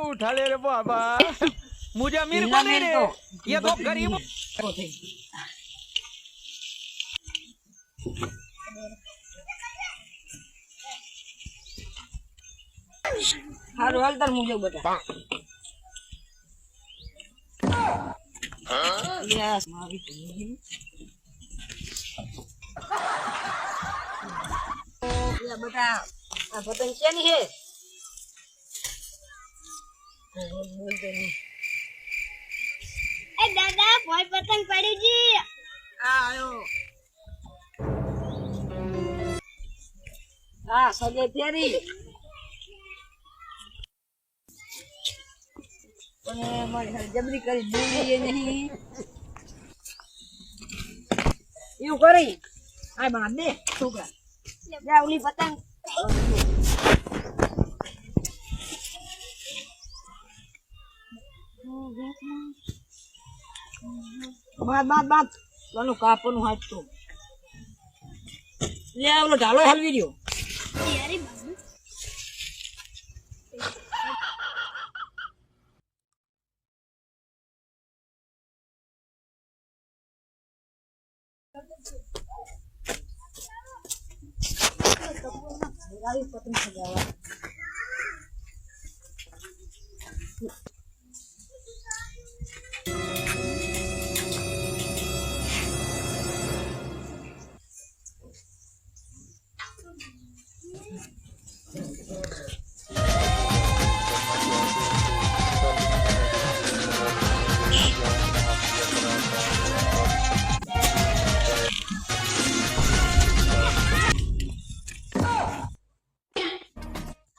उठा ले रे बाबा मुझे अमीर को नहीं रे ये तो गरीब हारू हाल तार मुझे बता यस मारी या बेटा आ पतंग केनी है ए दादा कोई पतंग पड़ी जी आ आयो आ सगे फेरी અને મને જબરી કરી દીધી નહીં એવું કરી આ બાપ દે છોકરા જા ઓલી પતંગ બાપ કોનું કાપવાનું હાથ તો લે ઓલો ઢાલો હલવી રહ્યો अरे बाबू पतंग सजावा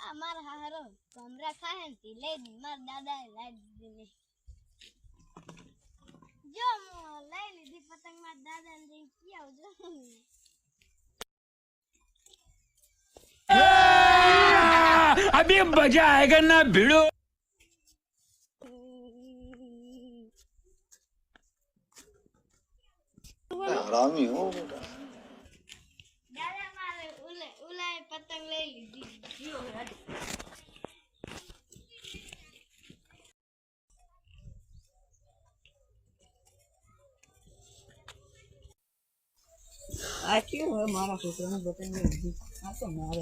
हमारा हारो कमरा खाए ती ले मार दादा लाई दीने जो लाई लीधी पतंग मार दादा ने किया जो अभी मजा आएगा ना भिड़ो हरामी हो बेटा दादा मारे उलाए पतंग ले लीधी जो आ क्यों है मारा छोकरा ने पतंग ले ली आ तो मारे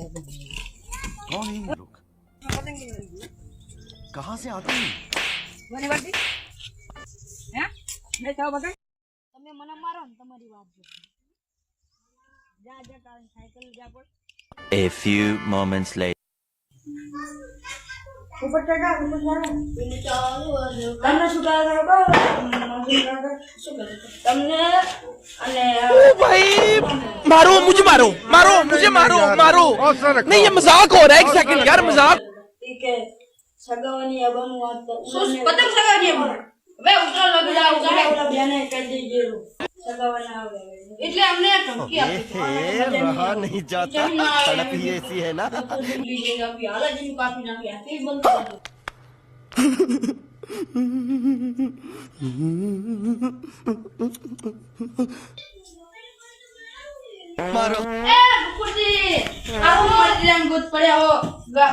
कौन है ये लोग पतंग ले ली कहाँ से आते हैं बनी बाटी हैं मैं जाओ पतंग તમે મને મારો ને તમારી વાત જો જા જા તારી સાયકલ જા પર A few moments later. ઉપર ચડા ઉપર મારો એને ચાલુ આજો તમને શું કહે છે તમને અને ओ भाई मारो मुझे मारो मारो मुझे मारो मारो नहीं ये मजाक हो रहा है एक सेकंड यार मजाक ठीक है સગાવાની અબનું વાત શું પતંગ સગાવાની અબનું હવે ઉતરો લગ જાવ ઓલા બેને કરી દીજે સગાવાના આવે એટલે અમને ધમકી આપી रहा नहीं जाता तड़प ही ऐसी है ना આપી હાલાજીનું કાપી નાખી આ તે બંધ કરી मारो એ બુકુજી આવો મારી જાન ગોત પડ્યા હો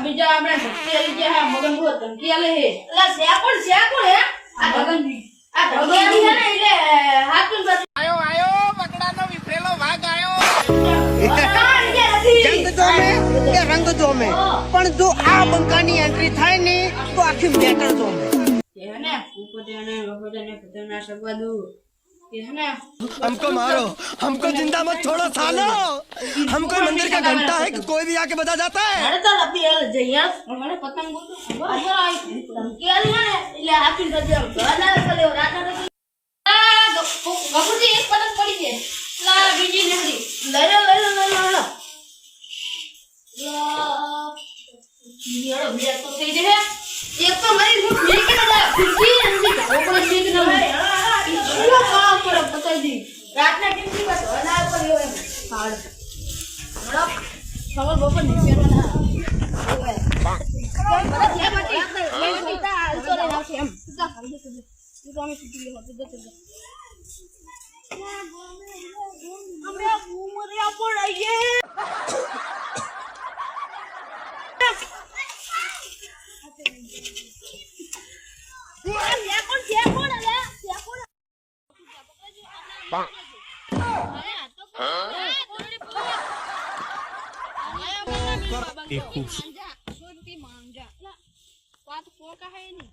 બીજા આપણે ધમકી આલી ગયા હા મગન બહુ ધમકી આલે હે એલા છે કોણ હે આ ભગનજી આ ભગનજી છે ને એટલે હાથું બાજુ आयो आयो पकड़ानो विफरेलो भाग आयो રંગ જોમે પણ જો આ બંકાની એન્ટ્રી થાય ને તો આખી મેટર જોમે है ना उपदेने वफदेने पतना सबदू है ना हमको मारो हमको जिंदा मत छोड़ो सालो हम कोई मंदिर का घंटा है कि कोई भी आके बजा जाता है अरे तो अभी यार जइया हमारे पतंग बोल तो अगर आई धमकी आली है એટલે હાથી સજ્જમ ગાના કરે રાતા આ બાપુજી એક પતંગ પડી છે લા બીજી નથી લઈ લો યાર બીજા તો થઈ જશે એક તો મારી હું ફેંકી ના ફીકી નથી ઓપર ફેંકી ના શું કામ પર પતાઈ દી રાતના ટીમની બસ અનાર પર યો એમ હાડ બરાબર સવાર બપોર નીચે ના ઓય બધા જે બટી લઈ લીધા આલતો રે નાખી એમ સીધા ખાલી તું તો અમે સીધી લે સીધા અમે ઉમરિયા પર આઈએ એક ખૂબ छोटी मांझा बात पोका है नहीं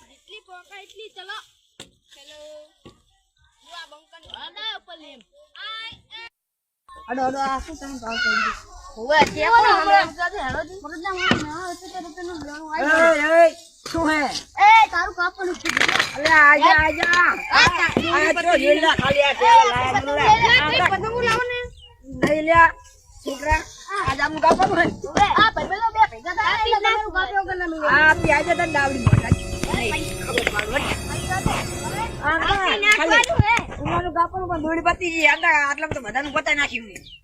जितनी पोका इतनी चलो चलो बुआ बंकन आधा पलेम અડો અડો આ શું તમે ભાવ કરી દો हुआ क्या બોલો, हम બોલો. जाते हैं रोज મરદા મને ના 70 રૂપિયાનું લેવાનું એ આવી એ શું હે ए तारू कापन की અલે આજા આજા આ તો લીલા ખાલી આ તેલ લાયા મુલા પતંગો લાવો ને નહીં લ્યા છોકરા આજ આમ કાપવાનું હે આ ભાઈ બે ભેગા થાય એટલે તમારું કાપ્યો કે ના મિલે આ પ્યાજ તો દાવડી મોટા ખાલી ઉનાનું કાપવાનું પણ દોડી પતી ગઈ આટલા તો બધાનું પતાઈ નાખ્યું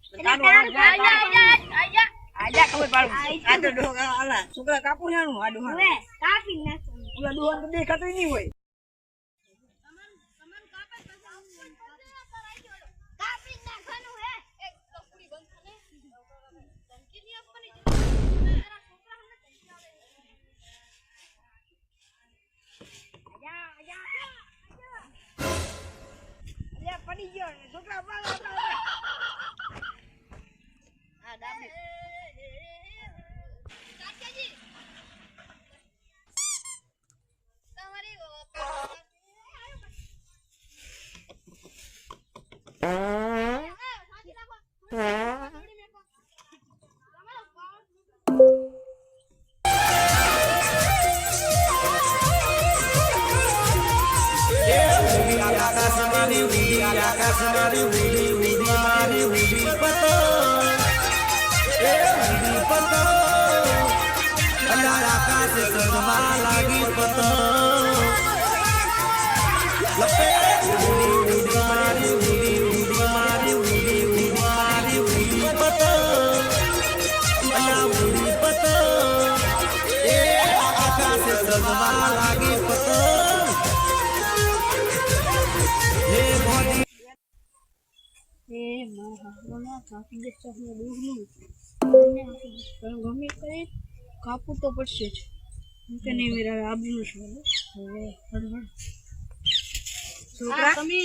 આજા ખબર પાડું આ તો ડોગા આલા છોકરા કાપું નાનું આ ડોહા હવે કાપી નાખો ઓલા ડોહા તો દેખાતું નહીં હોય કાપી નાખવાનું હે એક કપડી બંધ કરે ધમકી ની આપવાની તારા છોકરા હમને ધમકી આવે અલ્યા પડી ગયો છોકરા પાડો આ દાબી કાકાજી તમારી કાપવું તો પડશે જ કે નહીં મેરા આબરૂ છે હવે હડહડ છોકરા તમે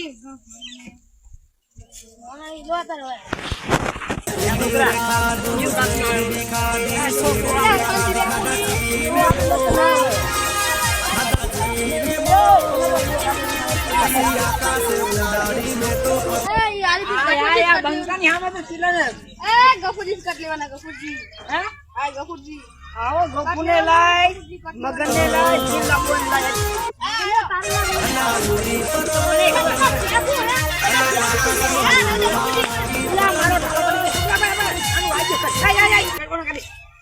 બંકાની સામે તો ચીલા ને ગફુરજી કટ લેવાના ગફુરજી હે આ ગફુરજી આવો ગોપુને લાય મગનને લાય ચીલા બોલ લાય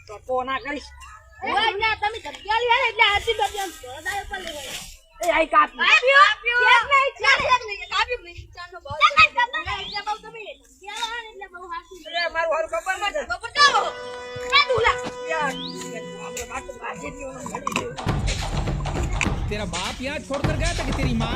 તો કોના કરીશ તમે ધબકાલી હે એટલે આથી ધબકાલ જોરદાર ઉપર લેવાય એ આઈ કાપી મારું હારું કપાળ માં तेरा बाप यहाँ छोड़ कर गया था कि तेरी माँ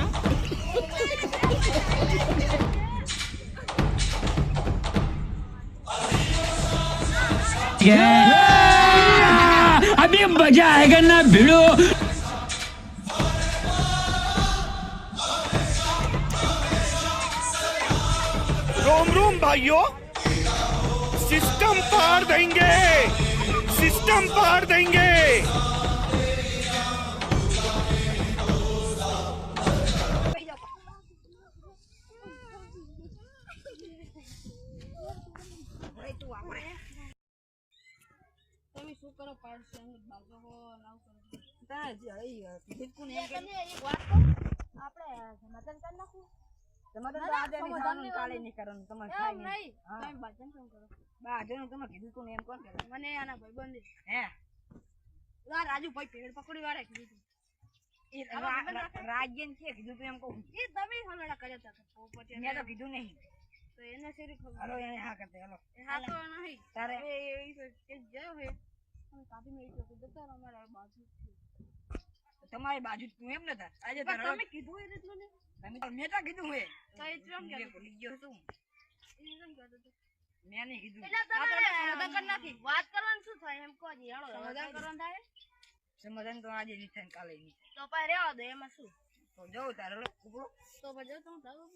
अभी मजा आएगा ना भिड़ो रोम रोम भाइयों सिस्टम पार देंगे सिस्टम पार देंगे તમે શું કરો પાડશે બાજુ હો નાવ કરો તમે એક વાત કહો આપણે સમાધાન કરી નાખું સમાધાન તો આજે નહીં સાનું કાલે નહીં કરવાનું તમારે થાય એમ નહીં નહીં તમે બાજન કેમ કરો બાજુનું તમે કીધું તું ને એમ કોણ કરે મને આના ભાઈબંધ હે આ રાજુભાઈ પેડ પકડી વાળે કીધું તું એ રાજ્યન છે કીધું તું એમ કહું એ તમે હમણાં કર્યા હતા પોપટ મેં તો કીધું નહીં તો એને શેરી ખબર હાલો એને હા કરતે હાલો એ હા તો નહીં તારે એ જયો હે અને કાપી મેળી તો જતો અમારા બાજુ તમારી બાજુ તું એમ નતા આજે પણ તારો તમે કીધું એ રીતનું ને તમે મેં તો કીધું હે તો એ જેમ કે ભૂલી ગયો છું એ જેમ કહેતો હતો મેં નહીં કીધું એટલે તમે સમાધાન કરી નાખી વાત કરવાનું શું થાય એમ કહો જી હાલો સમાધાન કરવાનું થાય સમાધાન તો આજે નહીં થાય ને કાલે નહીં તો પછી રહેવા દો એમાં શું તો જવું તારે લો ઉપડો તો પછી તમે જાઓ